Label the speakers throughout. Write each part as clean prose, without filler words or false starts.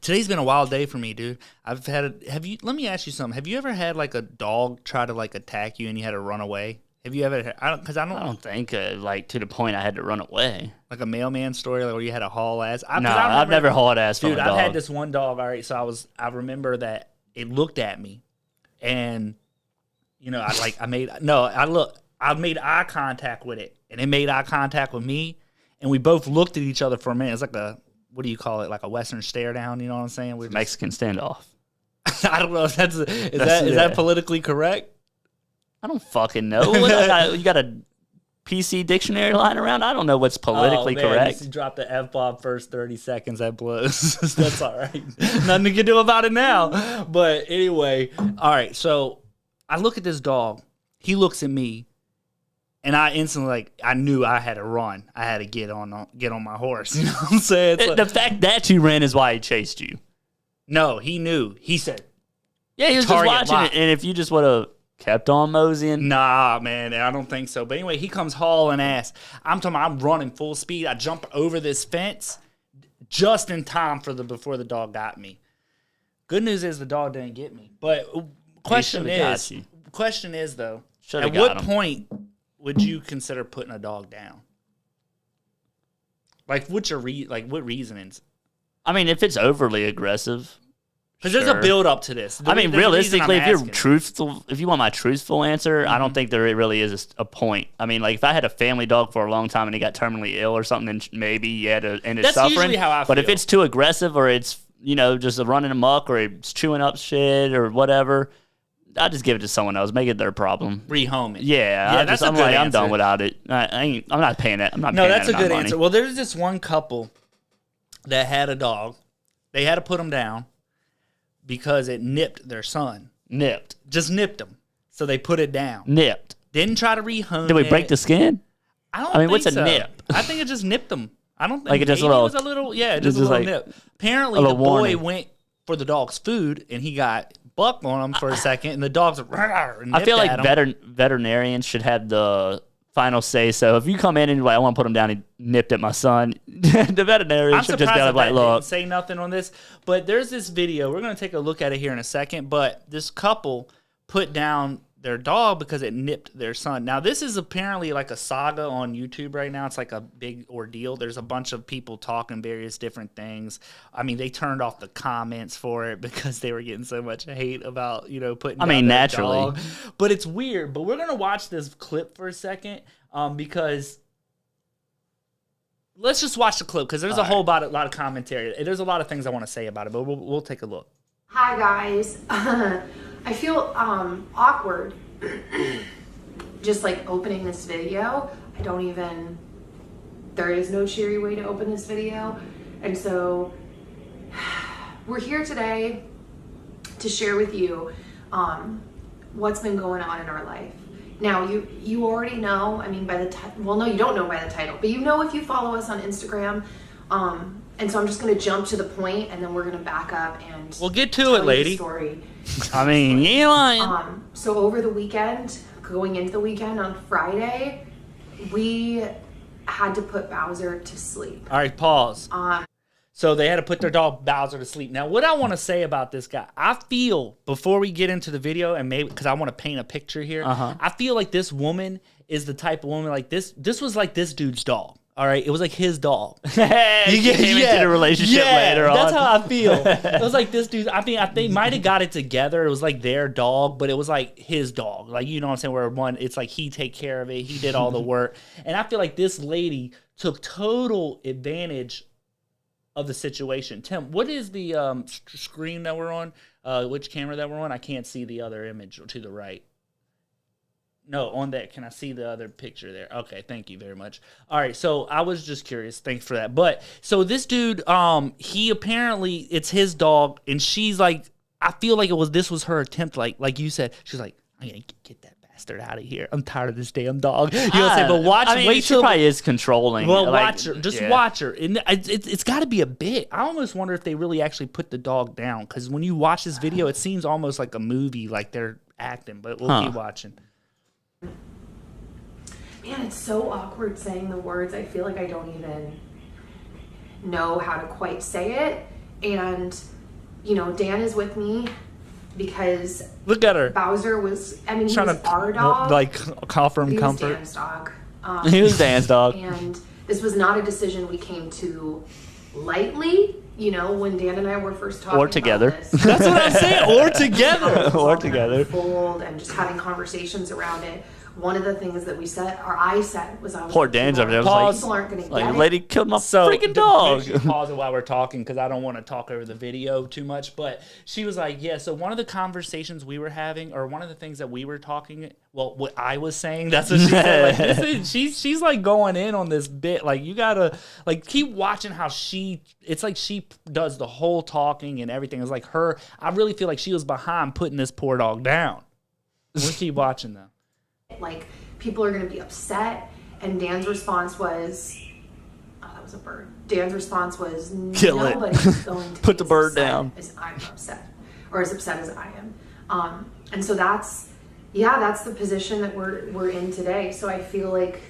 Speaker 1: Today's been a wild day for me, dude. Let me ask you something. Have you ever had like a dog try to like attack you and you had to run away? Have you ever? I don't
Speaker 2: think like to the point I had to run away.
Speaker 1: Like a mailman story, like where you had to haul ass.
Speaker 2: I've never hauled ass from a dog.
Speaker 1: I've had this one dog. All right, so I remember that it looked at me, and I made eye contact with it, and it made eye contact with me, and we both looked at each other for a minute. It's like what do you call it? Like a Western stare down. You know what I'm saying?
Speaker 2: Mexican standoff.
Speaker 1: I don't know if is that politically correct.
Speaker 2: I don't fucking know. You got a PC dictionary lying around? I don't know what's politically correct.
Speaker 1: You dropped the F-bomb first 30 seconds. That blows. That's all right. Nothing you can do about it now. But anyway, all right. So I look at this dog. He looks at me, and I instantly I knew I had to run. I had to get on my horse. You know what I'm saying?
Speaker 2: The fact that you ran is why he chased you.
Speaker 1: No, he knew. He said,
Speaker 2: "Yeah, he was just watching it." And if you just would have kept on moseying?
Speaker 1: Nah, man, I don't think so. But anyway, he comes hauling ass. I'm running full speed. I jump over this fence just in time before the dog got me. Good news is the dog didn't get me. But question is though, at what point would you consider putting a dog down? Like, what reasonings?
Speaker 2: I mean, if it's overly aggressive.
Speaker 1: Because there's a build up to this.
Speaker 2: Realistically, if you're truthful, if you want my truthful answer, I don't think there really is a point. I mean, like if I had a family dog for a long time and he got terminally ill or something, then maybe you had to end it suffering. That's usually how I feel. But if it's too aggressive or it's just running amok or it's chewing up shit or whatever, I just give it to someone else. Make it their problem.
Speaker 1: Rehome it.
Speaker 2: Yeah, I'm done without it. I'm not paying that. No,
Speaker 1: that's a good answer. Well, there's this one couple that had a dog. They had to put him down because it nipped their son. Just nipped him. So they put it down. Didn't try to rehome it.
Speaker 2: Did we break the skin?
Speaker 1: I don't think
Speaker 2: what's
Speaker 1: so.
Speaker 2: a nip?
Speaker 1: I think it just nipped him. I don't think
Speaker 2: like it just a little,
Speaker 1: it was a little, just a little nip. Apparently, the boy went for the dog's food, and he got bucked on him for a second, and the dog's
Speaker 2: I feel like veterinarians should have the final say. So if you come in and you're like, I want to put him down, he nipped at my son, the veterinarian should just be like, look.
Speaker 1: Say nothing on this. But there's this video. We're going to take a look at it here in a second. But this couple put down their dog because it nipped their son. Now, this is apparently like a saga on YouTube right now. It's like a big ordeal. There's a bunch of people talking various different things. I mean, they turned off the comments for it because they were getting so much hate about, putting down their
Speaker 2: naturally.
Speaker 1: dog. But it's weird. But we're going to watch this clip for a second because let's just watch the clip because there's a lot of commentary. There's a lot of things I want to say about it, but we'll take a look.
Speaker 3: Hi, guys. I feel awkward just like opening this video. There is no cheery way to open this video. And so we're here today to share with you what's been going on in our life. Now, you already know, I mean, by the well, no, you don't know by the title, but if you follow us on Instagram. And so I'm just going to jump to the point, and then we're going to back up and
Speaker 1: we'll get to it, lady.
Speaker 3: Story.
Speaker 2: I mean, you lying.
Speaker 3: So over the weekend, going into the weekend on Friday, we had to put Bowser to sleep.
Speaker 1: All right, pause. So they had to put their dog Bowser to sleep. Now, what I want to say about this guy, I feel before we get into the video, and maybe because I want to paint a picture here, I feel like this woman is the type of woman like this. This was like this dude's dog. All right, it was like his dog.
Speaker 2: You get into the relationship later on.
Speaker 1: That's how I feel. It was like this dude. I think might have got it together. It was like their dog, but it was like his dog. Like, you know what I'm saying? Where it's like he take care of it. He did all the work, and I feel like this lady took total advantage of the situation. Tim, what is the screen that we're on? Which camera that we're on? I can't see the other image to the right. No, on that. Can I see the other picture there? Okay, thank you very much. All right, so I was just curious. Thanks for that. But so this dude, he apparently, it's his dog, and she's like, I feel like this was her attempt, like you said. She's like, I'm gonna get that bastard out of here. I'm tired of this damn dog. You know what I'm saying? But wait till
Speaker 2: she probably is controlling.
Speaker 1: Well, watch her. Just watch her. And it's got to be a bit. I almost wonder if they really actually put the dog down, because when you watch this video, it seems almost like a movie, like they're acting. But we'll keep watching.
Speaker 3: Man, it's so awkward saying the words. I feel like I don't even know how to quite say it. And, Dan is with me because
Speaker 1: look at her.
Speaker 3: Bowser was, he was our dog.
Speaker 1: Like, offer him comfort.
Speaker 3: He was Dan's dog.
Speaker 2: He was Dan's dog.
Speaker 3: And this was not a decision we came to lightly, when Dan and I were first talking
Speaker 2: or together.
Speaker 3: about this.
Speaker 1: That's what I'm saying. Or together.
Speaker 2: Or together.
Speaker 3: And just having conversations around it. One of the things that I said was,
Speaker 2: poor Dan's over there.
Speaker 3: People aren't going to get it.
Speaker 2: Lady killed my freaking dog.
Speaker 1: Pause it while we're talking because I don't want to talk over the video too much. But she was like, yeah. So one of the conversations we were having, or one of the things that we were talking, well, what I was saying, that's what she said. Like, she's like going in on this bit. Like, you gotta keep watching how it's like she does the whole talking and everything. It's like her. I really feel like she was behind putting this poor dog down. We'll keep watching though.
Speaker 3: Like, people are going to be upset, and Dan's response was, oh, that was a bird. Dan's response was, nobody's going to
Speaker 2: put the bird down.
Speaker 3: As I'm upset, or as upset as I am. And so that's the position that we're in today. So I feel like,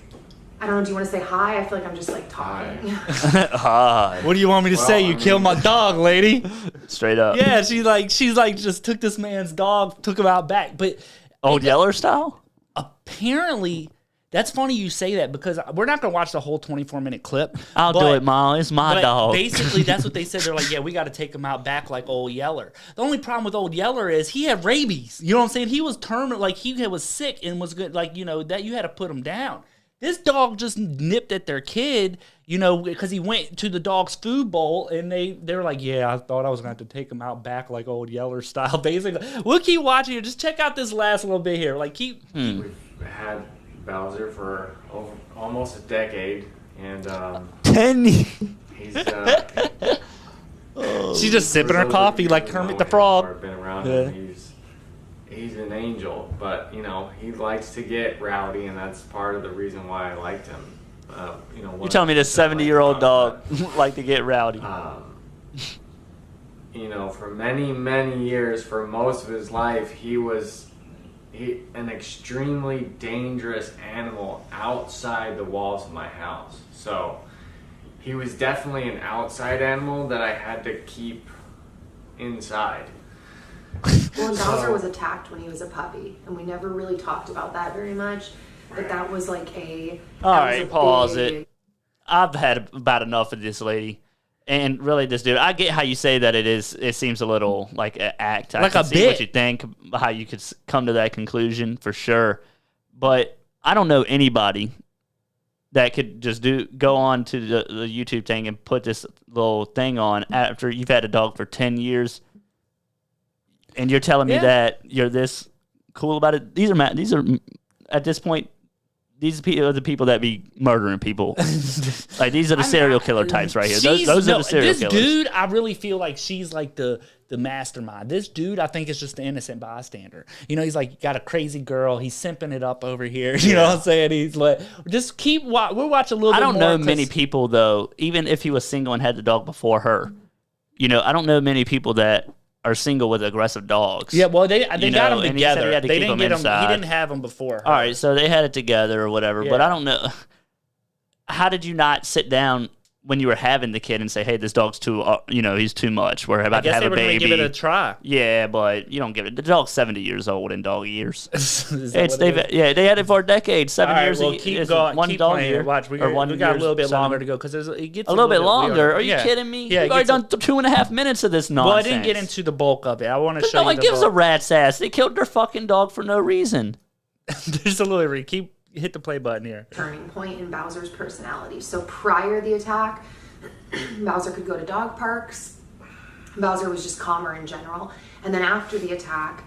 Speaker 3: I don't know, do you want to say hi? I feel like I'm just like talking.
Speaker 2: Hi.
Speaker 1: What do you want me to say? You killed my dog, lady.
Speaker 2: Straight up.
Speaker 1: Yeah, she's like just took this man's dog, took him out back, but
Speaker 2: Old Yeller style.
Speaker 1: Apparently, that's funny you say that because we're not going to watch the whole 24-minute clip.
Speaker 2: I'll do it, Mom. It's my dog.
Speaker 1: Basically, that's what they said. They're like, yeah, we got to take him out back like Old Yeller. The only problem with Old Yeller is he had rabies. You know what I'm saying? He was terminal, like he was sick and was good. Like, that you had to put him down. This dog just nipped at their kid, because he went to the dog's food bowl, and they were like, yeah, I thought I was going to have to take him out back like Old Yeller style, basically. We'll keep watching here. Just check out this last little bit here. Like,
Speaker 4: We've had Bowser for almost a decade, and
Speaker 2: 10 years.
Speaker 4: he's
Speaker 1: she's just sipping her coffee like Kermit the Frog.
Speaker 4: I've been around him. He's an angel, but he likes to get rowdy, and that's part of the reason why I liked him.
Speaker 2: You're telling me this 70-year-old dog like to get rowdy?
Speaker 4: For many years, for most of his life, he was an extremely dangerous animal outside the walls of my house. So he was definitely an outside animal that I had to keep inside.
Speaker 3: Well, Bowser was attacked when he was a puppy, and we never really talked about that very much. But that was like
Speaker 2: all right, pause it. I've had about enough of this lady. And really, this dude, I get how you say that it seems a little like an act. I can see what you think, how you could come to that conclusion for sure. But I don't know anybody that could just go on to the YouTube thing and put this little thing on after you've had a dog for 10 years. And you're telling me that you're this cool about it. These are at this point, these are the people that be murdering people. Like, these are the serial killer types right here. Those are the serial killers.
Speaker 1: This dude, I really feel like she's like the mastermind. This dude, I think, is just the innocent bystander. He's like got a crazy girl. He's simping it up over here. You know what I'm saying? He's like, just we'll watch a little bit more.
Speaker 2: I don't know many people, though, even if he was single and had the dog before her. I don't know many people that are single with aggressive dogs.
Speaker 1: Yeah, well, they got them together.
Speaker 2: They didn't get them.
Speaker 1: He didn't have them before her.
Speaker 2: All right, so they had it together or whatever. Yeah. But I don't know. How did you not sit down when you were having the kid and say, "Hey, this dog's too, he's too much. We're about to have a baby." I guess they were going to give
Speaker 1: it a try.
Speaker 2: Yeah, but you don't give it. The dog's 70 years old in dog years. They had it for a decade. 7 years.
Speaker 1: Well, keep going. One keep dog year. Watch, we got a little bit longer to go because it gets a little bit longer.
Speaker 2: Are you kidding me? Yeah, we've already done 2.5 minutes of this nonsense.
Speaker 1: Well, I didn't get into the bulk of it. I want to show you.
Speaker 2: No one gives a rat's ass. They killed their fucking dog for no reason.
Speaker 1: There's a little hit the play button here.
Speaker 3: Turning point in Bowser's personality. So prior to the attack, Bowser could go to dog parks. Bowser was just calmer in general. And then after the attack,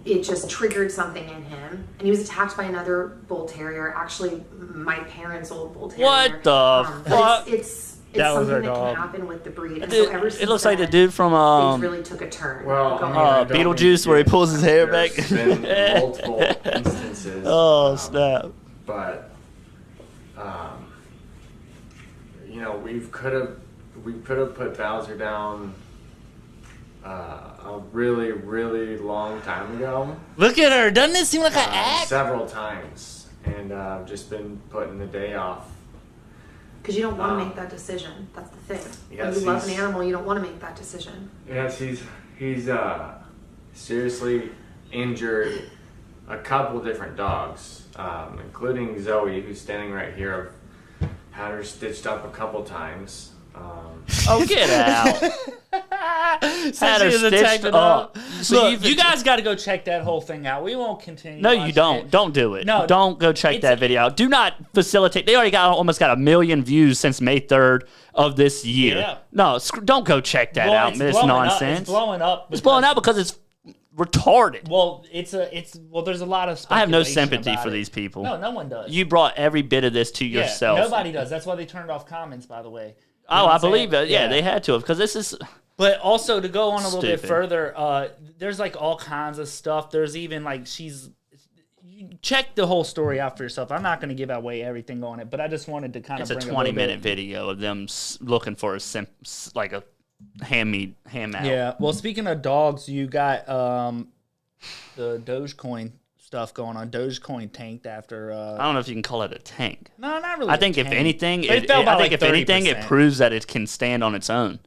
Speaker 3: it just triggered something in him. And he was attacked by another bull terrier, actually my parents' old bull terrier.
Speaker 2: What the fuck?
Speaker 3: It's something that can happen with the breed. And
Speaker 2: so
Speaker 3: ever since
Speaker 2: it looks like the dude from
Speaker 3: things really took a turn.
Speaker 4: Well,
Speaker 2: Beetlejuice, where he pulls his hair back.
Speaker 4: There's been multiple instances.
Speaker 2: Oh, snap.
Speaker 4: But we could have put Bowser down a really, really long time ago.
Speaker 1: Look at her. Doesn't it seem like an act?
Speaker 4: Several times. And I've just been putting the day off.
Speaker 3: Because you don't want to make that decision. That's the thing. Yes, when you love an animal, you don't want to make that decision.
Speaker 4: Yes, he's seriously injured a couple different dogs, including Zoe, who's standing right here. I've had her stitched up a couple times.
Speaker 2: Oh, get out.
Speaker 1: Had her stitched up. So look, you guys got to go check that whole thing out. We won't continue.
Speaker 2: No, you don't. Don't do it. No, don't go check that video out. Do not facilitate. They already almost got 1 million views since May 3rd of this year. Yeah. No, don't go check that out. This nonsense.
Speaker 1: It's blowing up.
Speaker 2: It's blowing up because it's retarded.
Speaker 1: Well, there's a lot of.
Speaker 2: I have no sympathy for these people.
Speaker 1: No one does.
Speaker 2: You brought every bit of this to yourself.
Speaker 1: Nobody does. That's why they turned off comments, by the way.
Speaker 2: Oh, I believe it. Yeah, they had to have, because this is.
Speaker 1: But also, to go on a little bit further, there's like all kinds of stuff. There's even like you check the whole story out for yourself. I'm not going to give away everything on it, but I just wanted to kind of.
Speaker 2: It's a 20-minute video of them looking for a ham out.
Speaker 1: Yeah. Well, speaking of dogs, you got the Dogecoin stuff going on. Dogecoin tanked after.
Speaker 2: I don't know if you can call it a tank.
Speaker 1: No, not really.
Speaker 2: I think if anything, it proves that it can stand on its own.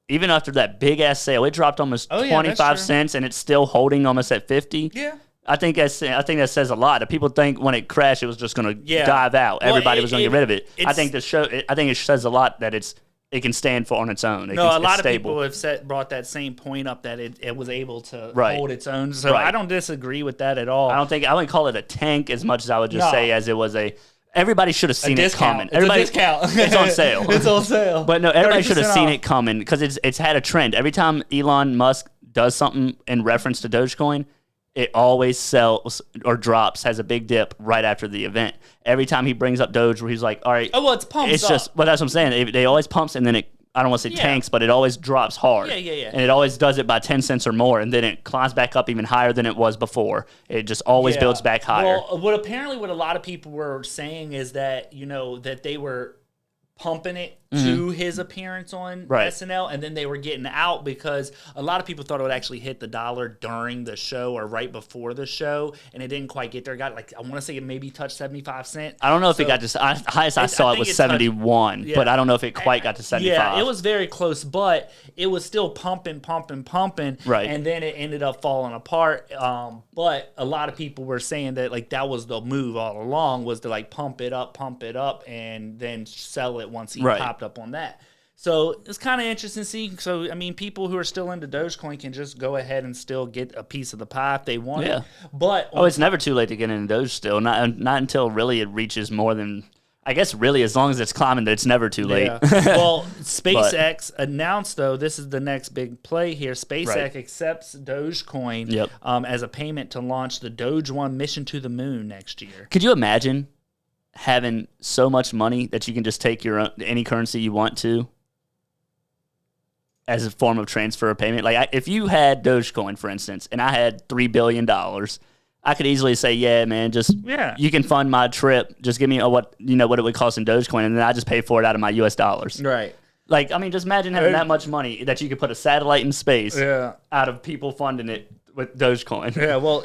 Speaker 2: Even after that big ass sale, it dropped almost 25 cents, and it's still holding almost at 50.
Speaker 1: Yeah.
Speaker 2: I think that says a lot. People think when it crashed, it was just going to dive out. Everybody was going to get rid of it. I think it says a lot that it can stand on its own.
Speaker 1: A lot of people have brought that same point up, that it was able to hold its own. So I don't disagree with that at all.
Speaker 2: I wouldn't call it a tank as much as I would just say as it was a. Everybody should have seen it coming.
Speaker 1: It's a discount.
Speaker 2: It's on sale.
Speaker 1: It's on sale.
Speaker 2: But no, everybody should have seen it coming, because it's had a trend. Every time Elon Musk does something in reference to Dogecoin, it always sells or drops, has a big dip right after the event. Every time he brings up Doge, where he's like, all right.
Speaker 1: Oh, well, it's pumps up.
Speaker 2: That's what I'm saying. They always pumps, and then I don't want to say tanks, but it always drops hard.
Speaker 1: Yeah.
Speaker 2: And it always does it by 10 cents or more, and then it climbs back up even higher than it was before. It just always builds back higher.
Speaker 1: Well, what a lot of people were saying is that, that they were pumping it to his appearance on SNL, and then they were getting out because a lot of people thought it would actually hit the dollar during the show or right before the show, and it didn't quite get there. It got I want to say it maybe touched 75 cents.
Speaker 2: I don't know if it got to highest I saw it was 71, but I don't know if it quite got to 75.
Speaker 1: Yeah, it was very close, but it was still pumping,
Speaker 2: right?
Speaker 1: And then it ended up falling apart. But a lot of people were saying that that was the move all along, was to pump it up, and then sell it once he popped up on that. So it's kind of interesting to see. So, I mean, people who are still into Dogecoin can just go ahead and still get a piece of the pie if they want it. But
Speaker 2: it's never too late to get into Doge still. Not until really it reaches more than, I guess, really, as long as it's climbing, it's never too late.
Speaker 1: Yeah. Well, SpaceX announced, though, this is the next big play here. SpaceX accepts Dogecoin as a payment to launch the Doge 1 mission to the moon next year.
Speaker 2: Could you imagine having so much money that you can just take any currency you want to as a form of transfer or payment? If you had Dogecoin, for instance, and I had $3 billion, I could easily say, yeah, man, you can fund my trip. Just give me what it would cost in Dogecoin, and then I just pay for it out of my US dollars.
Speaker 1: Right.
Speaker 2: Just imagine having that much money that you could put a satellite in space out of people funding it with Dogecoin.
Speaker 1: Yeah, well,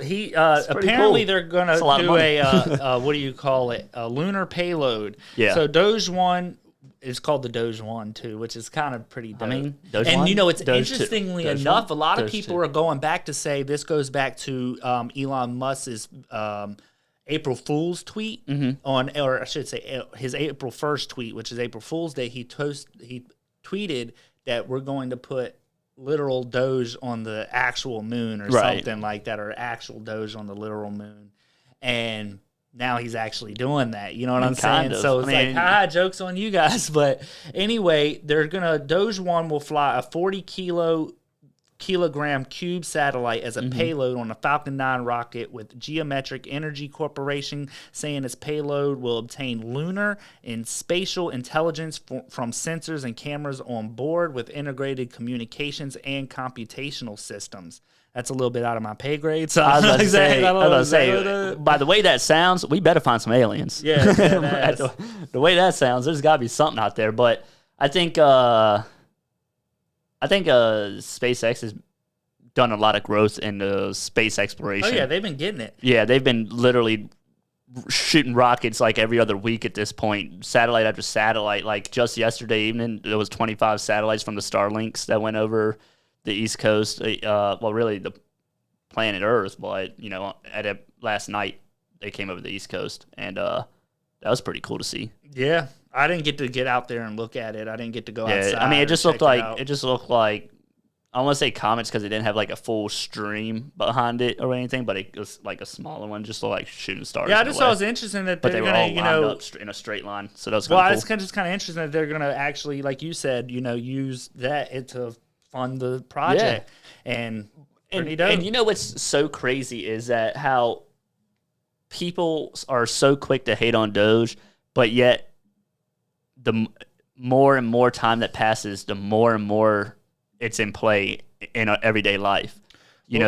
Speaker 1: apparently they're going to do a what do you call it? A lunar payload.
Speaker 2: Yeah.
Speaker 1: So Doge 1 is called the Doge 1 too, which is kind of pretty dope.
Speaker 2: I mean, Doge
Speaker 1: and
Speaker 2: 1?
Speaker 1: It's
Speaker 2: Doge
Speaker 1: interestingly
Speaker 2: 2.
Speaker 1: enough, a lot of
Speaker 2: Doge
Speaker 1: people
Speaker 2: 2.
Speaker 1: are going back to say this goes back to Elon Musk's April Fool's tweet or I should say his April 1st tweet, which is April Fool's Day. He tweeted that we're going to put literal Doge on the actual moon or something like that, or actual Doge on the literal moon. And now he's actually doing that. You know what I'm saying? So it's joke's on you guys. But anyway, Doge 1 will fly a 40 kilogram cube satellite as a payload on a Falcon 9 rocket, with Geometric Energy Corporation saying its payload will obtain lunar and spatial intelligence from sensors and cameras on board, with integrated communications and computational systems. That's a little bit out of my pay grade. So
Speaker 2: I was about to say, by the way that sounds, we better find some aliens.
Speaker 1: Yeah.
Speaker 2: The way that sounds, there's got to be something out there. But I think SpaceX has done a lot of growth in space exploration.
Speaker 1: Oh, yeah, they've been getting it.
Speaker 2: Yeah, they've been literally shooting rockets like every other week at this point, satellite after satellite. Like just yesterday evening, there was 25 satellites from the Starlinks that went over the East Coast. Well, really the planet Earth, but last night they came over the East Coast, and that was pretty cool to see.
Speaker 1: Yeah, I didn't get out there and look at it. I didn't get to go outside.
Speaker 2: I mean, it just looked like I don't want to say comets because it didn't have like a full stream behind it or anything, but it was like a smaller one, just looked like shooting stars.
Speaker 1: Yeah, I just thought it was interesting that
Speaker 2: they're
Speaker 1: going
Speaker 2: to, up in a straight line. So that was kind of cool.
Speaker 1: It's just kind of interesting that they're going to actually, like you said, use that to fund the project. Yeah. And
Speaker 2: what's so crazy is that how people are so quick to hate on Doge, but yet the more and more time that passes, the more and more it's in play in everyday life.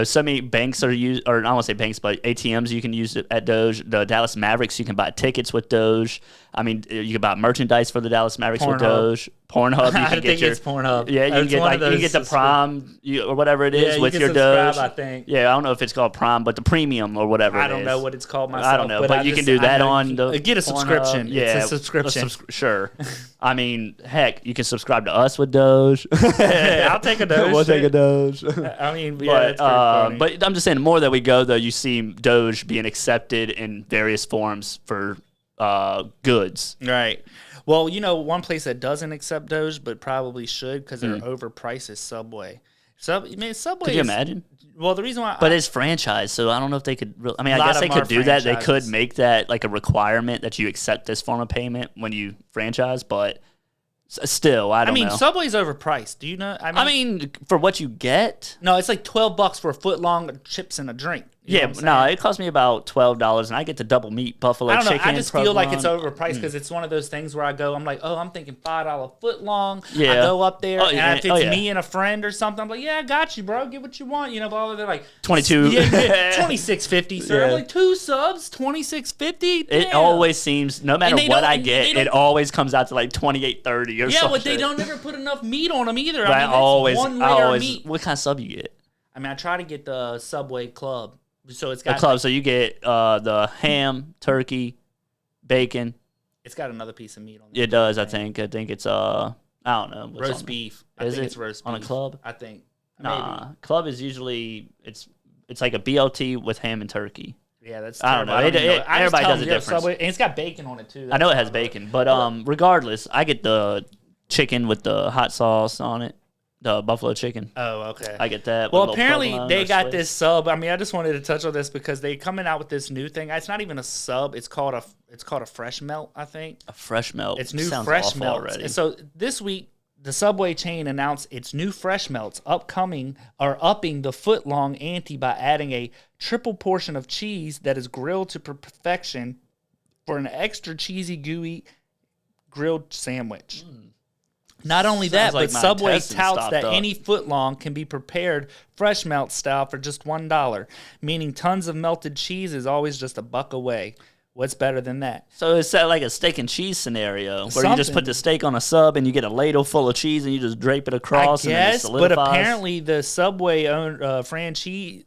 Speaker 2: So many banks are used, or I don't want to say banks, but ATMs you can use it at Doge. The Dallas Mavericks, you can buy tickets with Doge. I mean, you can buy merchandise for the Dallas Mavericks with Doge. Pornhub, you can get it's
Speaker 1: Pornhub.
Speaker 2: Yeah, you can get the Prime or whatever it is with your Doge.
Speaker 1: I think.
Speaker 2: Yeah, I don't know if it's called Prime, but the Premium or whatever.
Speaker 1: I don't know what it's called myself.
Speaker 2: I don't know, but you can do that on the.
Speaker 1: Get a subscription.
Speaker 2: Yeah,
Speaker 1: it's a subscription.
Speaker 2: Sure. I mean, heck, you can subscribe to us with Doge.
Speaker 1: I'll take a Doge.
Speaker 2: We'll take a Doge.
Speaker 1: I mean, yeah, it's pretty funny.
Speaker 2: But I'm just saying, the more that we go, though, you see Doge being accepted in various forms for goods.
Speaker 1: Right. Well, one place that doesn't accept Doge but probably should because they're overpriced is Subway. Subway.
Speaker 2: Could you imagine?
Speaker 1: Well, the reason why,
Speaker 2: but it's franchise, so I don't know if they could. I mean, I guess they could do that. They could make that like a requirement that you accept this form of payment when you franchise, but still, I don't know.
Speaker 1: Subway's overpriced. Do you know?
Speaker 2: I mean, for what you get,
Speaker 1: no, it's like $12 for a foot long chips and a drink.
Speaker 2: It cost me about $12, and I get the double meat buffalo chicken.
Speaker 1: I just feel like it's overpriced because it's one of those things where I'm like, I'm thinking $5 foot long. Yeah. I go up there, and if it's me and a friend or something, I'm like, yeah, I got you, bro. Get what you want. Blah, blah, they're like
Speaker 2: $22.
Speaker 1: $26.50, sir. I'm like, 2 subs, $26.50.
Speaker 2: It always seems, no matter what I get, it always comes out to like $28.30 or something.
Speaker 1: Yeah, but they don't ever put enough meat on them either.
Speaker 2: But
Speaker 1: one layer of meat.
Speaker 2: What kind of sub you get?
Speaker 1: I mean, I try to get the Subway Club. So it's got
Speaker 2: the club. So you get the ham, turkey, bacon.
Speaker 1: It's got another piece of meat on
Speaker 2: it. It does, I think. I think it's I don't know.
Speaker 1: Roast beef. I think it's roast beef.
Speaker 2: On a club?
Speaker 1: I think.
Speaker 2: Nah.
Speaker 1: Maybe.
Speaker 2: Club is usually it's like a BLT with ham and turkey.
Speaker 1: Yeah, that's
Speaker 2: terrible. I don't know. Everybody does it different.
Speaker 1: Subway, and it's got bacon on it too.
Speaker 2: I know it has bacon, but regardless, I get the chicken with the hot sauce on it. The buffalo chicken.
Speaker 1: Oh, okay.
Speaker 2: I get that.
Speaker 1: Well, apparently they got this sub. I mean, I just wanted to touch on this because they coming out with this new thing. It's not even a sub. It's called a fresh melt, I think.
Speaker 2: A fresh melt.
Speaker 1: It's new fresh melt already. And so this week, the Subway chain announced its new fresh melts upping the foot long ante by adding a triple portion of cheese that is grilled to perfection for an extra cheesy, gooey grilled sandwich. Not only that, but Subway touts that any footlong can be prepared fresh melt style for just $1, meaning tons of melted cheese is always just $1 away. What's better than that?
Speaker 2: So it's like a steak and cheese scenario where you just put the steak on a sub and you get a ladle full of cheese and you just drape it across.
Speaker 1: I guess, but apparently the Subway owned franchisees,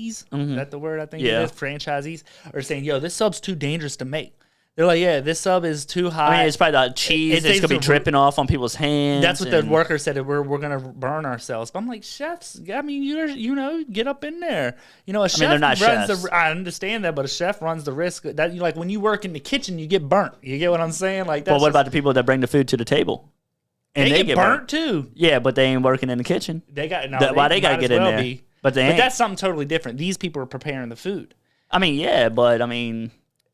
Speaker 1: is that the word I think it is? Franchisees are saying, this sub's too dangerous to make. They're like, this sub is too high.
Speaker 2: I mean, it's probably the cheese. It's going to be dripping off on people's hands.
Speaker 1: That's what the worker said. We're going to burn ourselves. But I'm like, chefs, I mean, get up in there. A chef
Speaker 2: they're not
Speaker 1: runs
Speaker 2: chefs.
Speaker 1: I understand that, but a chef runs the risk. That like when you work in the kitchen, you get burnt. You get what I'm saying? Like, that's
Speaker 2: what about the people that bring the food to the table?
Speaker 1: And they get burnt too.
Speaker 2: Yeah, but they ain't working in the kitchen.
Speaker 1: They got
Speaker 2: why they got to get in there? But
Speaker 1: that's something totally different. These people are preparing the food.
Speaker 2: I mean, yeah, but I mean,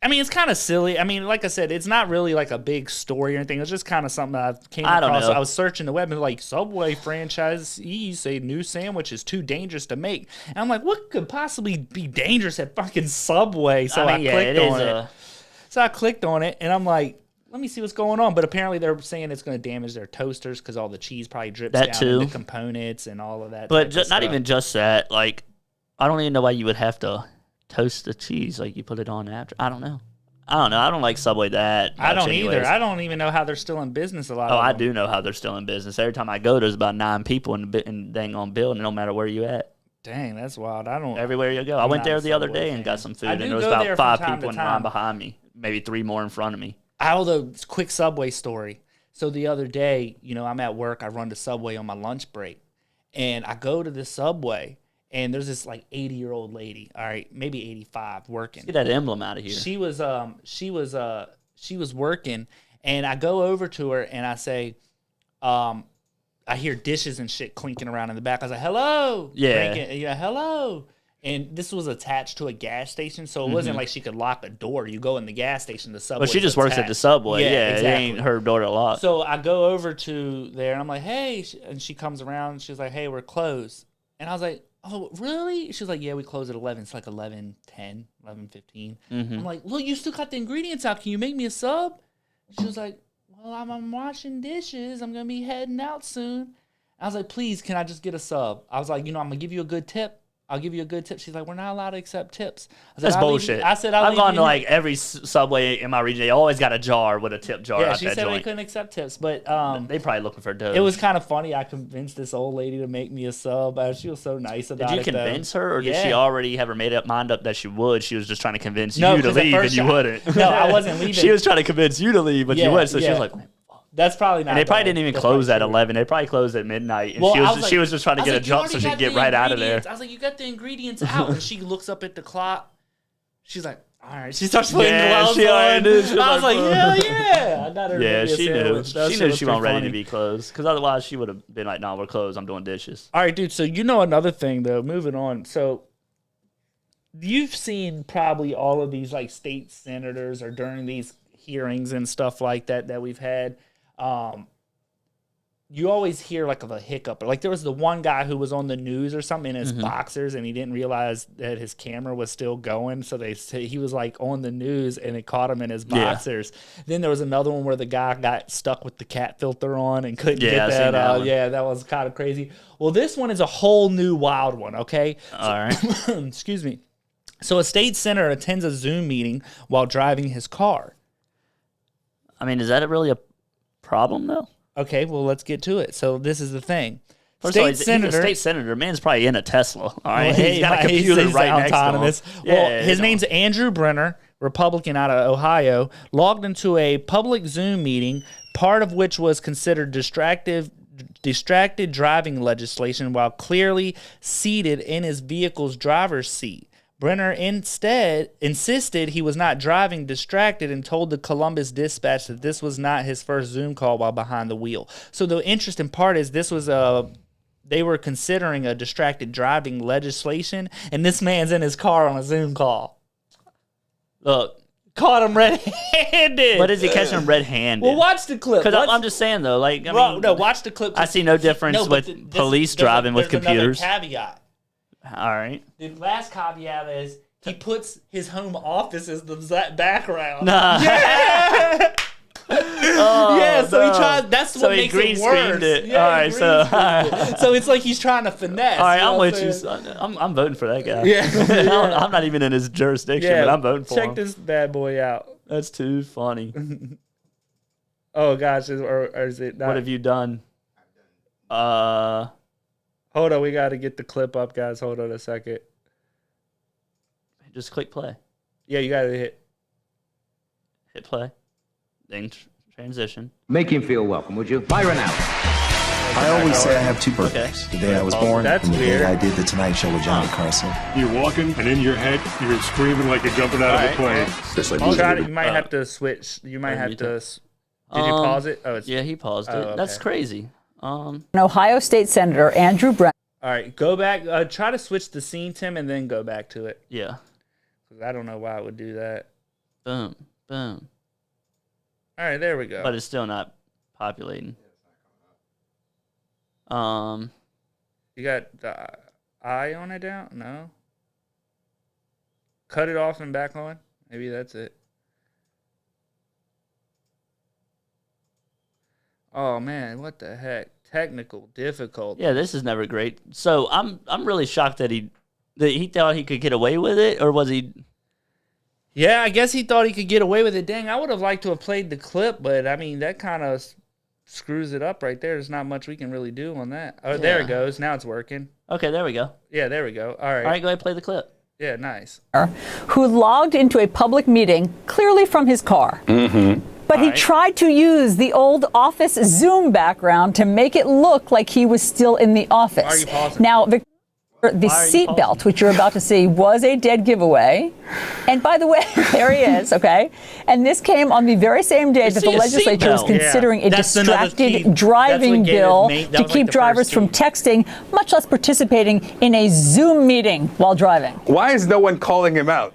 Speaker 1: it's kind of silly. I mean, like I said, it's not really like a big story or anything. It's just kind of something that I came across. I don't know. I was searching the web and like Subway franchisees say new sandwich is too dangerous to make. And I'm like, what could possibly be dangerous at fucking Subway? So I clicked on it. So I clicked on it and I'm like, let me see what's going on. But apparently they're saying it's going to damage their toasters because all the cheese probably drips down into components and all of that.
Speaker 2: But not even just that. Like, I don't even know why you would have to toast the cheese, like you put it on after. I don't know. I don't like Subway that much.
Speaker 1: I don't either. I don't even know how they're still in business a lot.
Speaker 2: I do know how they're still in business. Every time I go, there's about 9 people in dang on building, no matter where you at.
Speaker 1: Dang, that's wild. I don't.
Speaker 2: Everywhere you go. I went there the other day and got some food, and there was about 5 people in line behind me, maybe 3 more in front of me.
Speaker 1: A quick Subway story. So the other day, I'm at work. I run to Subway on my lunch break, and I go to the Subway, and there's this like 80-year-old lady. All right, maybe 85, working.
Speaker 2: Get that emblem out of here.
Speaker 1: She was working, and I go over to her and I say, I hear dishes and shit clinking around in the back. I was like, hello.
Speaker 2: Yeah.
Speaker 1: Hello. And this was attached to a gas station, so it wasn't like she could lock a door. You go in the gas station, the Subway.
Speaker 2: But she just works at the Subway. Yeah, exactly. It ain't her door to lock.
Speaker 1: So I go over to there, and I'm like, hey. And she comes around, and she's like, hey, we're closed. And I was like, oh, really? She's like, yeah, we close at 11. It's like 11:10, 11:15. I'm like, well, you still got the ingredients out. Can you make me a sub? She was like, well, I'm washing dishes. I'm going to be heading out soon. I was like, please, can I just get a sub? I was like, I'm going to give you a good tip. I'll give you a good tip. She's like, we're not allowed to accept tips.
Speaker 2: That's bullshit.
Speaker 1: I said,
Speaker 2: I've gone to like every Subway in my region. They always got a jar with a tip jar.
Speaker 1: Yeah, she said we couldn't accept tips, but
Speaker 2: they probably looking for dough.
Speaker 1: It was kind of funny. I convinced this old lady to make me a sub. She was so nice about it.
Speaker 2: Did you convince her, or did she already have her mind up that she would? She was just trying to convince you to leave, and you wouldn't.
Speaker 1: No, I wasn't leaving.
Speaker 2: She was trying to convince you to leave, but you wouldn't. So she was like,
Speaker 1: that's probably not.
Speaker 2: And they probably didn't even close at 11. They probably closed at midnight. And she was just trying to get a jump so she could get right out of there.
Speaker 1: I was like, you got the ingredients out. And she looks up at the clock. She's like, all right. She starts putting gloves on. I was like, hell yeah. I got her. Yeah,
Speaker 2: she knew. She knew she wasn't ready to be closed. Because otherwise she would have been like, no, we're closed. I'm doing dishes.
Speaker 1: All right, dude. So another thing, though, moving on. So you've seen probably all of these like state senators or during these hearings and stuff like that we've had. You always hear like of a hiccup. Like there was the one guy who was on the news or something in his boxers, and he didn't realize that his camera was still going. So he was like on the news, and it caught him in his boxers. Yeah. Then there was another one where the guy got stuck with the cat filter on and couldn't get that out. Yeah, that was kind of crazy. Well, this one is a whole new wild one. Okay.
Speaker 2: All right.
Speaker 1: Excuse me. So a state senator attends a Zoom meeting while driving his car.
Speaker 2: I mean, is that really a problem though?
Speaker 1: Okay, well, let's get to it. So this is the thing.
Speaker 2: First of all, he's a state senator. Man's probably in a Tesla. All right, he's got a computer right next to him.
Speaker 1: Well, his name's Andrew Brenner, Republican out of Ohio, logged into a public Zoom meeting, part of which was considered distracted driving legislation while clearly seated in his vehicle's driver's seat. Brenner instead insisted he was not driving distracted and told the Columbus Dispatch that this was not his first Zoom call while behind the wheel. So the interesting part is they were considering a distracted driving legislation, and this man's in his car on a Zoom call.
Speaker 2: Look.
Speaker 1: Caught him red-handed.
Speaker 2: What is he catching him red-handed?
Speaker 1: Well, watch the clip.
Speaker 2: Because I'm just saying, though, like,
Speaker 1: watch the clip.
Speaker 2: I see no difference with police driving with computers.
Speaker 1: Another caveat.
Speaker 2: All right.
Speaker 1: The last caveat is he puts his home office as the background.
Speaker 2: Nah.
Speaker 1: Yeah. So he tries. That's what makes it worse.
Speaker 2: Yeah, all right,
Speaker 1: so it's like he's trying to finesse.
Speaker 2: All right, I'm with you. I'm voting for that guy.
Speaker 1: Yeah.
Speaker 2: I'm not even in his jurisdiction, but I'm voting for him.
Speaker 1: Check this bad boy out.
Speaker 2: That's too funny.
Speaker 1: Oh gosh, or is it not?
Speaker 2: What have you done?
Speaker 1: Hold on, we got to get the clip up, guys. Hold on a second.
Speaker 2: Just click play.
Speaker 1: Yeah, you got to hit
Speaker 2: play. Then transition.
Speaker 5: Make him feel welcome, would you? Byron out.
Speaker 6: I always say I have 2 birthdays. The day I was born and the day I did the Tonight Show with Johnny Carson.
Speaker 7: You're walking, and in your head, you're screaming like you're jumping out of a plane.
Speaker 1: You might have to switch. You might have to... Did you pause it?
Speaker 2: Yeah, he paused it. Okay. That's crazy.
Speaker 8: An Ohio State Senator, Andrew Brenner.
Speaker 1: All right, go back. Try to switch the scene, Tim, and then go back to it.
Speaker 2: Yeah.
Speaker 1: Because I don't know why it would do that.
Speaker 2: Boom. Boom.
Speaker 1: All right, there we go.
Speaker 2: But it's still not populating.
Speaker 1: You got the eye on it down? No. Cut it off and back on? Maybe that's it. Oh man, what the heck? Technical difficulty.
Speaker 2: Yeah, this is never great. So I'm really shocked that he thought he could get away with it, or was he?
Speaker 1: Yeah, I guess he thought he could get away with it. Dang, I would have liked to have played the clip, but I mean that kind of screws it up right there. There's not much we can really do on that. Oh, there it goes. Now it's working.
Speaker 2: Okay, there we go.
Speaker 1: Yeah, there we go. All right.
Speaker 2: All right, go ahead and play the clip.
Speaker 1: Yeah, nice.
Speaker 8: Who logged into a public meeting clearly from his car. Mm-hmm. But he tried to use the old office Zoom background to make it look like he was still in the office.
Speaker 1: Why are you pausing?
Speaker 8: Now, the seatbelt, which you're about to see, was a dead giveaway. And by the way, there he is, okay? And this came on the very same day that the legislature was considering a distracted driving bill to keep drivers from texting, much less participating in a Zoom meeting while driving.
Speaker 9: Why is no one calling him out?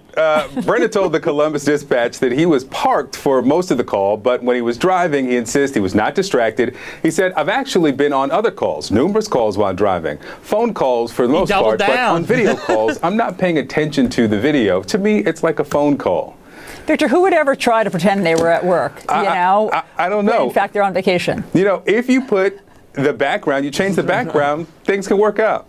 Speaker 9: Brenda told the Columbus Dispatch that he was parked for most of the call, but when he was driving, he insists he was not distracted. He said, I've actually been on other calls, numerous calls while driving, phone calls for the most part, but on video calls, I'm not paying attention to the video. To me, it's like a phone call.
Speaker 8: Victor, who would ever try to pretend they were at work? I
Speaker 9: don't know.
Speaker 8: In fact, they're on vacation.
Speaker 9: You know, if you put the background, you change the background, things can work out.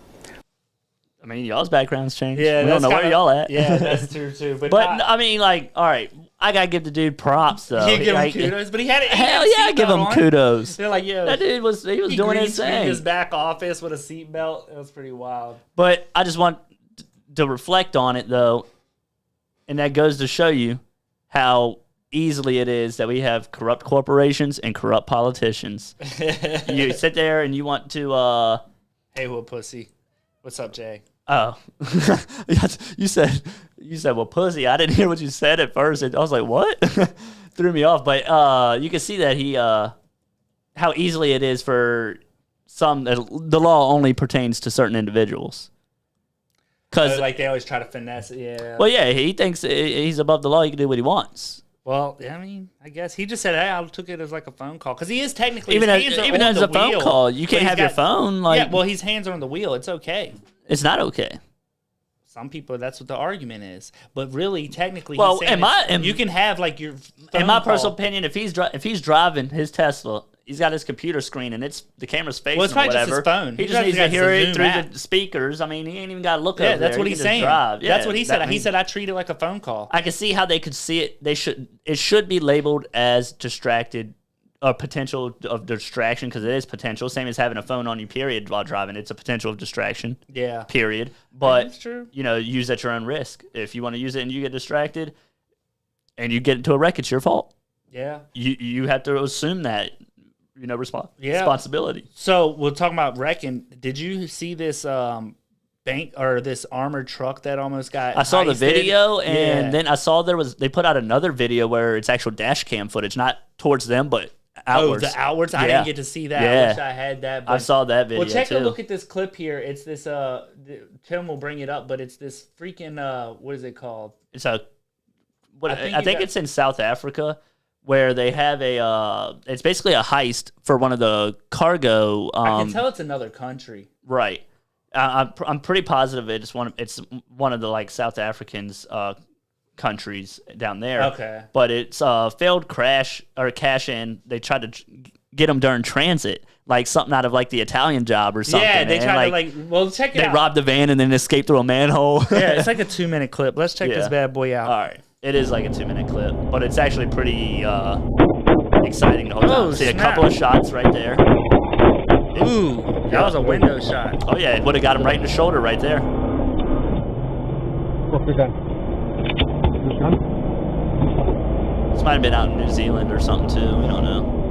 Speaker 2: I mean, y'all's backgrounds change.
Speaker 1: Yeah,
Speaker 2: we don't know where y'all at.
Speaker 1: Yeah, that's true too. But
Speaker 2: I mean, like, all right, I gotta give the dude props though.
Speaker 1: You give him kudos, but he had it.
Speaker 2: Hell yeah, I give him kudos.
Speaker 1: They're like, yeah,
Speaker 2: that dude was doing his thing.
Speaker 1: His back office with a seatbelt. It was pretty wild.
Speaker 2: But I just want to reflect on it though, and that goes to show you how easily it is that we have corrupt corporations and corrupt politicians. You sit there and you want to.
Speaker 1: Hey, what pussy? What's up, Jay?
Speaker 2: Oh, you said, well, pussy. I didn't hear what you said at first. I was like, what? Threw me off. But you can see that how easily it is for some. The law only pertains to certain individuals. Because
Speaker 1: like they always try to finesse it. Yeah.
Speaker 2: Well, yeah, he thinks he's above the law. He can do what he wants.
Speaker 1: Well, I mean, I guess he just said, "Hey, I took it as like a phone call," because he is technically
Speaker 2: even as a phone call. You can't have your phone. Like,
Speaker 1: yeah, well, his hands are on the wheel. It's okay.
Speaker 2: It's not okay.
Speaker 1: Some people, that's what the argument is. But really, technically,
Speaker 2: well,
Speaker 1: you can have like your.
Speaker 2: In my personal opinion, if he's driving his Tesla, he's got his computer screen and the camera's facing
Speaker 1: it's probably
Speaker 2: whatever.
Speaker 1: Just his phone.
Speaker 2: He just needs to hear it through the speakers. I mean, he ain't even got to look over there.
Speaker 1: That's what he's saying.
Speaker 2: Yeah,
Speaker 1: that's what he said. He said, I treat it like a phone call.
Speaker 2: I can see how they could see it. It should be labeled as distracted or potential of distraction because it is potential. Same as having a phone on you, period, while driving. It's a potential of distraction.
Speaker 1: Yeah.
Speaker 2: Period. But,
Speaker 1: that's true.
Speaker 2: Use at your own risk. If you want to use it and you get distracted and you get into a wreck, it's your fault.
Speaker 1: Yeah.
Speaker 2: You have to assume that. Responsibility.
Speaker 1: So we're talking about wrecking. Did you see this bank or this armored truck that almost got?
Speaker 2: I saw the video,
Speaker 1: and
Speaker 2: then I saw they put out another video where it's actual dash cam footage, not towards them, but outwards.
Speaker 1: Oh, the outwards.
Speaker 2: Yeah.
Speaker 1: I didn't get to see that.
Speaker 2: Yeah.
Speaker 1: I wish I had that. But,
Speaker 2: I saw that video.
Speaker 1: Well, take
Speaker 2: too.
Speaker 1: a look at this clip here. It's this. Tim will bring it up, but it's this freaking. What is it called?
Speaker 2: It's I think it's in South Africa. Where they have it's basically a heist for one of the cargo.
Speaker 1: I can tell it's another country.
Speaker 2: Right. I'm pretty positive it's one of the like South African's countries down there.
Speaker 1: Okay.
Speaker 2: But it's failed cash in. They tried to get them during transit, like something out of like the Italian Job or something.
Speaker 1: Yeah, they tried to check it out.
Speaker 2: They robbed the van and then escaped through a manhole.
Speaker 1: Yeah, it's like a 2-minute clip. Let's check this bad boy out.
Speaker 2: All right. It is like a 2-minute clip, but it's actually pretty exciting the whole time. See a couple of shots right there.
Speaker 1: Ooh, that was a window shot.
Speaker 2: Oh yeah, it would have got him right in the shoulder right there. This might have been out in New Zealand or something too. We don't know.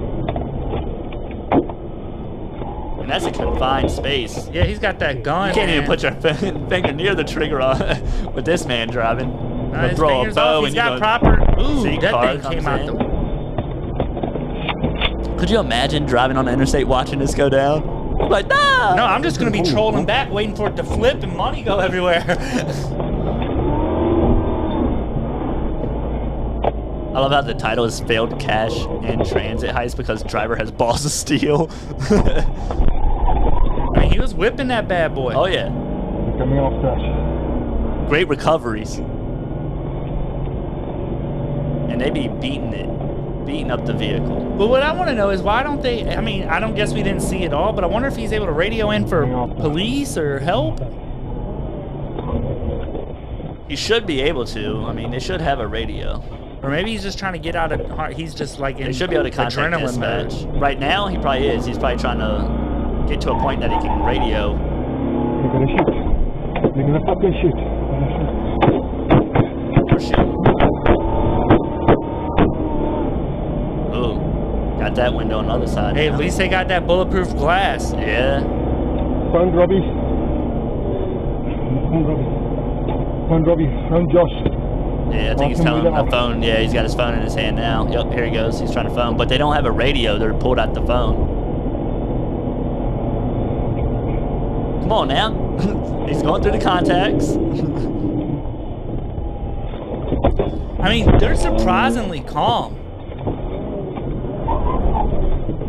Speaker 2: And that's a confined space.
Speaker 1: Yeah, he's got that gun.
Speaker 2: You can't even put your finger near the trigger on with this man driving. Throw a bow
Speaker 1: and got proper. Ooh, that thing came out.
Speaker 2: Could you imagine driving on the interstate watching this go down? I'm like, no.
Speaker 1: No, I'm just gonna be trolling back, waiting for it to flip and money go everywhere.
Speaker 2: I love how the title is "Failed Cash in Transit Heist" because driver has balls of steel.
Speaker 1: I mean, he was whipping that bad boy.
Speaker 2: Oh yeah.
Speaker 7: Coming off crash.
Speaker 2: Great recoveries. And they be beating up the vehicle.
Speaker 1: But what I want to know is why don't they? I mean, I don't guess we didn't see it all, but I wonder if he's able to radio in for police or help.
Speaker 2: He should be able to. I mean, they should have a radio.
Speaker 1: Or maybe he's just trying to get out of. He's just like in.
Speaker 2: He should be able to contact dispatch. Right now, he probably is. He's probably trying to get to a point that he can radio.
Speaker 7: They're gonna shoot. They're gonna fucking shoot.
Speaker 2: They're shooting. Ooh, got that window on the other side.
Speaker 1: Hey,
Speaker 2: now.
Speaker 1: at least they got that bulletproof glass.
Speaker 2: Yeah.
Speaker 7: Found Robbie. Found Robbie. Found Josh.
Speaker 2: Yeah, I think he's telling him the phone. Yeah, he's got his phone in his hand now. Yep, here he goes. He's trying to phone. But they don't have a radio. They're pulled out the phone. Come on now. He's going through the contacts.
Speaker 1: I mean, they're surprisingly calm.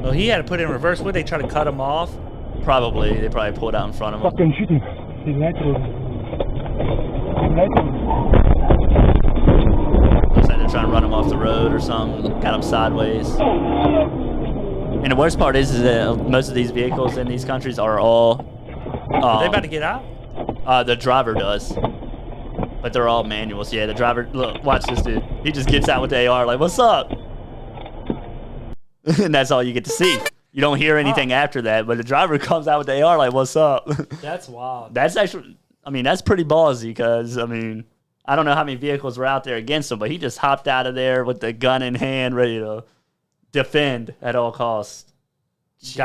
Speaker 1: Well, he had to put it in reverse. Would they try to cut him off?
Speaker 2: Probably. They probably pulled out in front of him.
Speaker 7: Fucking shooting. They lied to him.
Speaker 2: Looks like they're trying to run him off the road or something. Got him sideways. And the worst part is that most of these vehicles in these countries are all...
Speaker 1: Are they about to get out?
Speaker 2: The driver does. But they're all manuals. Yeah, the driver... Look, watch this dude. He just gets out with the AR like, what's up? And that's all you get to see. You don't hear anything after that, but the driver comes out with the AR like, what's up?
Speaker 1: That's wild.
Speaker 2: That's actually... I mean, that's pretty ballsy because, I mean... I don't know how many vehicles were out there against him, but he just hopped out of there with the gun in hand, ready to defend at all costs. You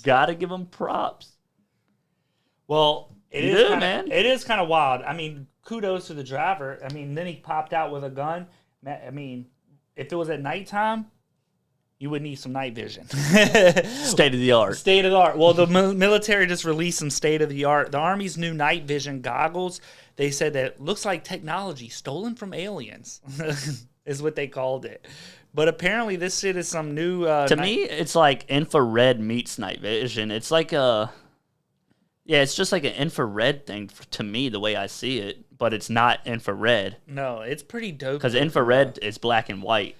Speaker 2: gotta give him props.
Speaker 1: Well, it is kind of wild. I mean, kudos to the driver. I mean, then he popped out with a gun. I mean, if it was at nighttime, you would need some night vision.
Speaker 2: State of the art.
Speaker 1: State of the art. Well, the military just released some state of the art. The Army's new night vision goggles. They said that it looks like technology stolen from aliens, is what they called it. But apparently, this shit is some new.
Speaker 2: To me, it's like infrared meets night vision. It's like a. Yeah, it's just like an infrared thing to me, the way I see it. But it's not infrared.
Speaker 1: No, it's pretty dope.
Speaker 2: Because infrared is black and white.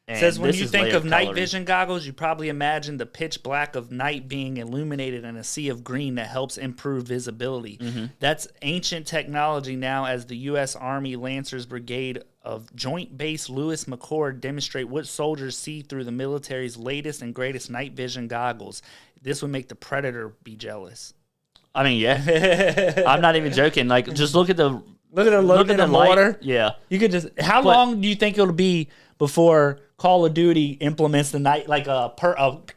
Speaker 1: It says when you think of night vision goggles, you probably imagine the pitch black of night being illuminated in a sea of green that helps improve visibility. Mm-hmm. That's ancient technology now, as the U.S. Army Lancers Brigade of Joint Base Lewis McChord demonstrate what soldiers see through the military's latest and greatest night vision goggles. This would make the Predator be jealous.
Speaker 2: I mean, yeah. I'm not even joking. Like, just look at the
Speaker 1: look at the water.
Speaker 2: Yeah.
Speaker 1: You could just. How long do you think it'll be before Call of Duty implements the night, like a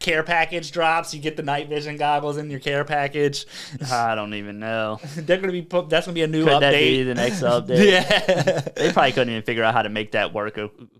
Speaker 1: care package drops? You get the night vision goggles in your care package.
Speaker 2: I don't even know.
Speaker 1: They're gonna be that's gonna be a new
Speaker 2: Could
Speaker 1: update.
Speaker 2: That be the next update?
Speaker 1: Yeah.
Speaker 2: They probably couldn't even figure out how to make that work.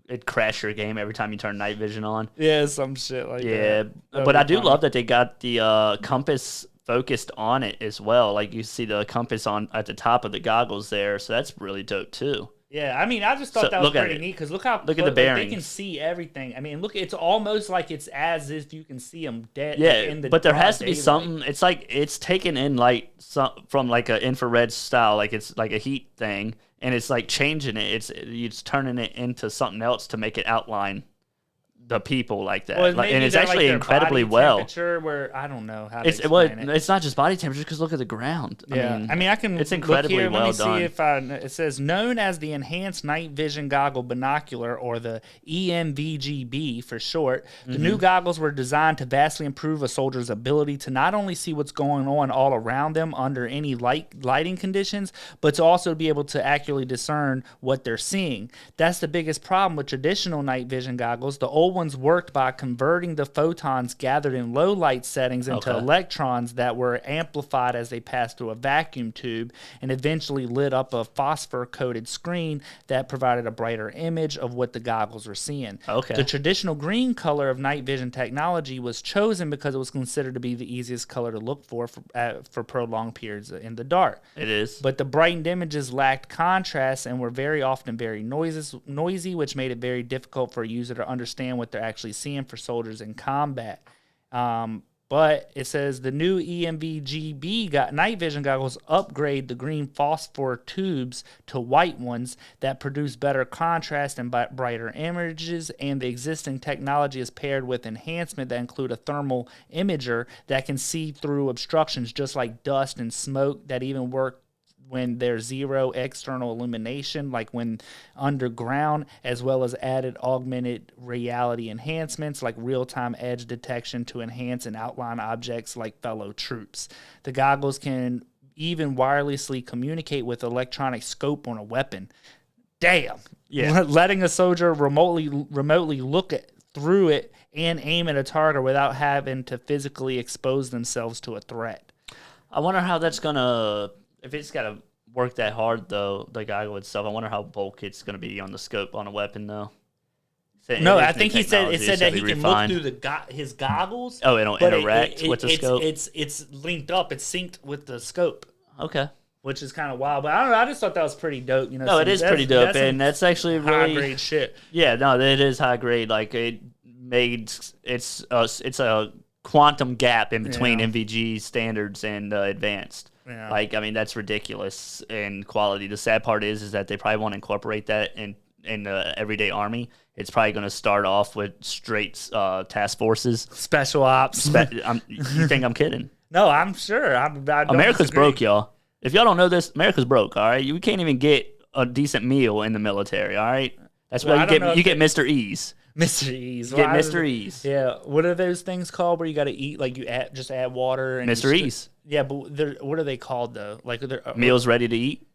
Speaker 2: It'd crash your game every time you turn night vision on.
Speaker 1: Yeah, some shit like that.
Speaker 2: Yeah, but I do love that they got the compass focused on it as well. Like, you see the compass on at the top of the goggles there, so that's really dope too.
Speaker 1: Yeah, I mean, I just thought that was pretty neat because look at the bearings. They can see everything. I mean, look, it's almost like it's as if you can see them dead.
Speaker 2: Yeah, but there has to be something. It's like it's taken in light from like an infrared style, like it's like a heat thing, and it's like changing it. It's turning it into something else to make it outline the people like that.
Speaker 1: Well,
Speaker 2: and it's actually like incredibly well.
Speaker 1: Where I don't know how to explain it.
Speaker 2: It's not just body temperature, because look at the ground.
Speaker 1: I mean, I can.
Speaker 2: It's incredibly
Speaker 1: look here.
Speaker 2: well done.
Speaker 1: Let me see if it says known as the Enhanced Night Vision Goggle Binocular, or the EMVGB for short. The new goggles were designed to vastly improve a soldier's ability to not only see what's going on all around them under any lighting conditions, but to also be able to accurately discern what they're seeing. That's the biggest problem with traditional night vision goggles. The old ones worked by converting the photons gathered in low light settings into electrons that were amplified as they passed through a vacuum tube and eventually lit up a phosphor-coated screen that provided a brighter image of what the goggles were seeing. The traditional green color of night vision technology was chosen because it was considered to be the easiest color to look for prolonged periods in the dark.
Speaker 2: It is.
Speaker 1: But the brightened images lacked contrast and were very often very noisy, which made it very difficult for a user to understand what they're actually seeing for soldiers in combat. But it says the new EMVGB night vision goggles upgrade the green phosphor tubes to white ones that produce better contrast and brighter images, and the existing technology is paired with enhancement that include a thermal imager that can see through obstructions just like dust and smoke, that even work when there's zero external illumination, like when underground, as well as added augmented reality enhancements like real-time edge detection to enhance and outline objects like fellow troops. The goggles can even wirelessly communicate with electronic scope on a weapon. Damn. Yeah. Letting a soldier remotely look through it and aim at a target without having to physically expose themselves to a threat.
Speaker 2: I wonder how that's gonna, if it's got to work that hard though, the goggle itself. I wonder how bulk it's gonna be on the scope on a weapon though.
Speaker 1: No, I think it said that he can look through his goggles.
Speaker 2: Oh, it'll interact with the scope.
Speaker 1: It's linked up. It's synced with the scope.
Speaker 2: Okay.
Speaker 1: Which is kind of wild, but I don't know. I just thought that was pretty dope.
Speaker 2: No, it is pretty dope, and that's actually really
Speaker 1: high grade shit.
Speaker 2: Yeah, no, it is high grade. Like it's a quantum gap in between MVG standards and advanced. Yeah. Like, I mean, that's ridiculous in quality. The sad part is that they probably want to incorporate that in the everyday army. It's probably going to start off with straight task forces,
Speaker 1: special ops.
Speaker 2: You think I'm kidding?
Speaker 1: No, I'm sure.
Speaker 2: America's broke, y'all. If y'all don't know this, America's broke. All right, you can't even get a decent meal in the military. All right, that's why you get Mr. Ease.
Speaker 1: Mr. Ease.
Speaker 2: Get Mr. Ease.
Speaker 1: Yeah. What are those things called where you got to eat? Like you just add water and
Speaker 2: Mr. Ease.
Speaker 1: Yeah, but what are they called though? Like
Speaker 2: meals ready to eat.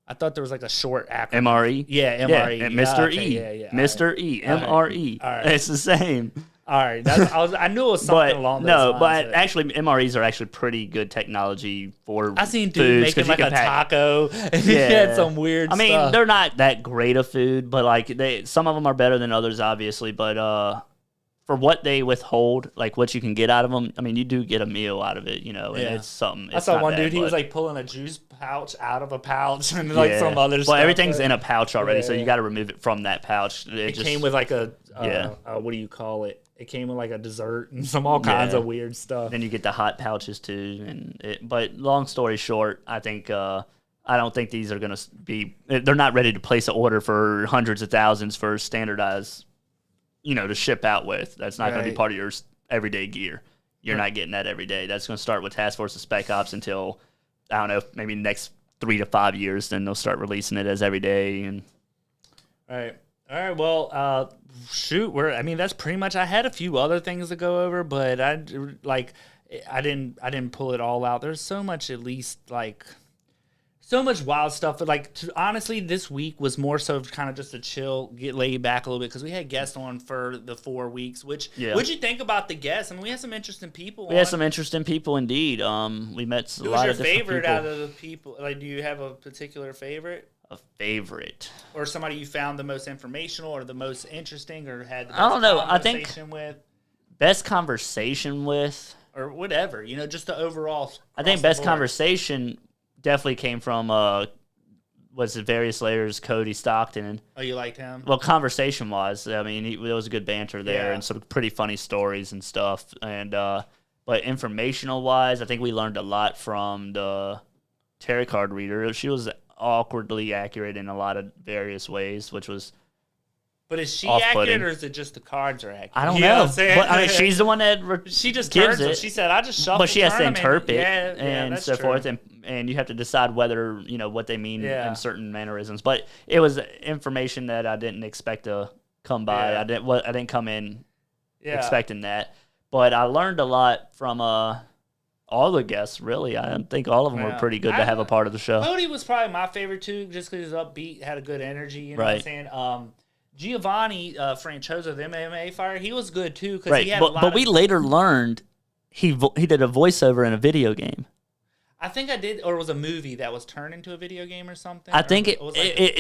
Speaker 1: I thought there was like a short acronym.
Speaker 2: MRE.
Speaker 1: Yeah, MRE.
Speaker 2: Yeah, Mr. E. Yeah. Mr. E. MRE.
Speaker 1: All right.
Speaker 2: It's the same.
Speaker 1: All right, I knew it was something along those lines.
Speaker 2: No, but actually, MREs are actually pretty good technology for
Speaker 1: I seen dude making like a taco, and he had some weird stuff.
Speaker 2: I mean, they're not that great of food, but like some of them are better than others, obviously. But for what they withhold, like what you can get out of them, I mean, you do get a meal out of it, and it's something.
Speaker 1: I saw one dude, he was like pulling a juice pouch out of a pouch and like some other stuff.
Speaker 2: Well, everything's in a pouch already, so you got to remove it from that pouch.
Speaker 1: It came with like a, what do you call it? It came with like a dessert and all kinds of weird stuff.
Speaker 2: Then you get the hot pouches too, but long story short, I think I don't think these are going to be. They're not ready to place an order for hundreds of thousands for standardized, to ship out with. That's not going to be part of your everyday gear. You're not getting that every day. That's going to start with Task Force and Spec Ops until I don't know, maybe next 3 to 5 years. Then they'll start releasing it as every day. And
Speaker 1: all right. Well, shoot. That's pretty much. I had a few other things to go over, but I didn't pull it all out. There's so much, at least so much wild stuff. But honestly, this week was more so kind of just to chill, get laid back a little bit because we had guests on for the 4 weeks. What'd you think about the guests? I mean, we had some interesting people.
Speaker 2: We had some interesting people indeed. We met a lot of different people.
Speaker 1: Who's your favorite out of the people? Like, do you have a particular favorite?
Speaker 2: A favorite,
Speaker 1: or somebody you found the most informational, or the most interesting, or had the best conversation with?
Speaker 2: Best conversation with,
Speaker 1: or whatever, just the overall.
Speaker 2: I think best conversation definitely came from was it Various Layers, Cody Stockton.
Speaker 1: Oh, you liked him?
Speaker 2: Well, conversation wise, I mean, there was a good banter there and some pretty funny stories and stuff. And but informational wise, I think we learned a lot from the tarot card reader. She was awkwardly accurate in a lot of various ways, which was.
Speaker 1: But is she accurate, or is it just the cards are accurate?
Speaker 2: I don't know. But, I mean, she's the one that
Speaker 1: she just
Speaker 2: gives
Speaker 1: it. She said, "I just shuffle."
Speaker 2: But she has to interpret
Speaker 1: and
Speaker 2: so forth, and you have to decide whether what they mean in certain mannerisms. But it was information that I didn't expect to come by. I didn't come in expecting that. But I learned a lot from all the guests, really. I think all of them were pretty good to have a part of the show.
Speaker 1: Cody was probably my favorite too, just because he was upbeat, had a good energy. You know what I'm saying? Giovanni Franchoso, the MMA fighter, he was good too because he had a lot.
Speaker 2: But we later learned he did a voiceover in a video game.
Speaker 1: I think I did, or it was a movie that was turned into a video game or something.
Speaker 2: I think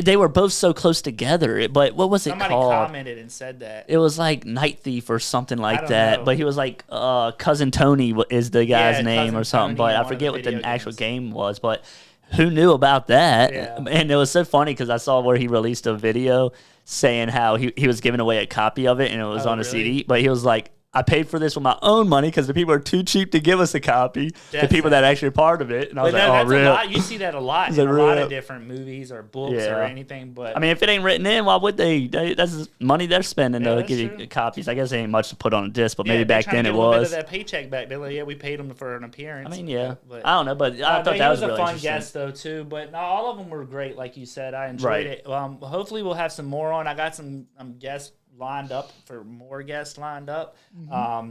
Speaker 2: they were both so close together. But what was it called?
Speaker 1: Somebody commented and said that.
Speaker 2: It was like Night Thief or something like that. Know. But he was like Cousin Tony is the guy's name or something. But I forget what the actual game was. But who knew about that? Yeah. And it was so funny because I saw where he released a video saying how he was giving away a copy of it and it was on a CD. But he was like, I paid for this with my own money because the people are too cheap to give us a copy. The people that are actually part of it. And I was
Speaker 1: that's a lot. You see that a lot in a lot of different movies or books or anything. But
Speaker 2: I mean, if it ain't written in, why would they? That's money they're spending to give you copies. I guess it ain't much to put on a disc, but maybe back then it was.
Speaker 1: A little bit of that paycheck back then. Like, we paid them for an appearance.
Speaker 2: I mean, but I don't know, but I thought that was really
Speaker 1: a fun guest though too. But all of them were great, like you said. I enjoyed it. Hopefully, we'll have some more on. I got some guests lined up for more guests lined up.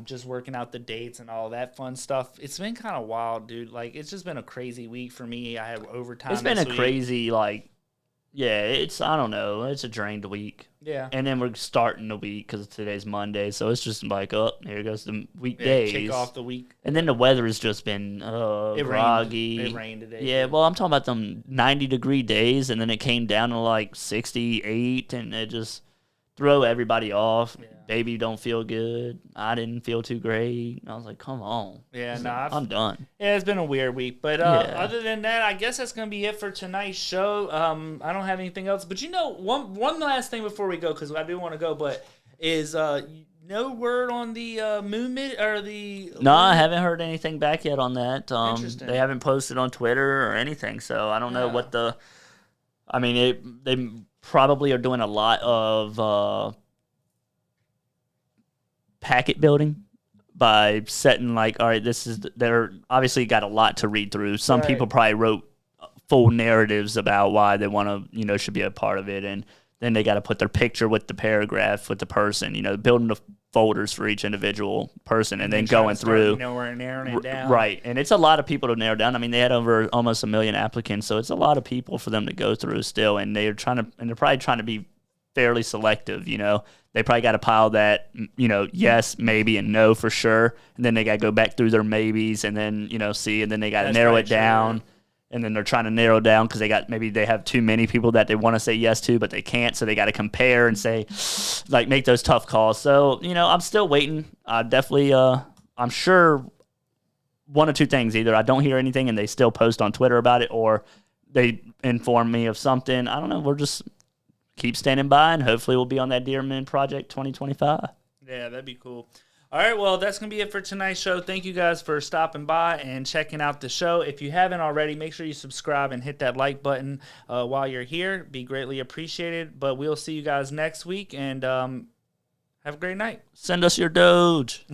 Speaker 1: Just working out the dates and all that fun stuff. It's been kind of wild, dude. Like, it's just been a crazy week for me. I had overtime.
Speaker 2: It's been a crazy, like, I don't know. It's a drained week.
Speaker 1: Yeah.
Speaker 2: And then we're starting the week because today's Monday. So it's just like, here goes the weekdays.
Speaker 1: Kick off the week.
Speaker 2: And then the weather has just been groggy.
Speaker 1: It rained today.
Speaker 2: Yeah, well, I'm talking about them 90-degree days, and then it came down to like 68, and it just throw everybody off. Yeah. Baby don't feel good. I didn't feel too great. I was like, come on.
Speaker 1: Yeah,
Speaker 2: I'm done.
Speaker 1: Yeah, it's been a weird week. But other than that, I guess that's going to be it for tonight's show. I don't have anything else. But one last thing before we go, because I do want to go, but is no word on the movement or the...
Speaker 2: No, I haven't heard anything back yet on that. Interesting. They haven't posted on Twitter or anything, so I don't know what the... I mean, they probably are doing a lot of packet building by setting like, all right, they're obviously got a lot to read through. Some people probably wrote full narratives about why they want to, should be a part of it. And then they got to put their picture with the paragraph with the person, building the folders for each individual person and then going through.
Speaker 1: We're narrowing it down.
Speaker 2: Right. And it's a lot of people to narrow down. I mean, they had over almost 1 million applicants, so it's a lot of people for them to go through still. And they're probably trying to be fairly selective, They probably got to pile that, yes, maybe, and no for sure. And then they got to go back through their maybes and then, see, and then they got to narrow it down. And then they're trying to narrow down because they have too many people that they want to say yes to, but they can't. So they got to compare and say, like, make those tough calls. So, I'm still waiting. Definitely, I'm sure one of two things. Either I don't hear anything and they still post on Twitter about it, or they inform me of something. I don't know. We're just keep standing by, and hopefully we'll be on that Dear Men Project 2025.
Speaker 1: Yeah, that'd be cool. All right, well, that's going to be it for tonight's show. Thank you guys for stopping by and checking out the show. If you haven't already, make sure you subscribe and hit that like button while you're here. Be greatly appreciated. But we'll see you guys next week, and have a great night.
Speaker 2: Send us your Doge.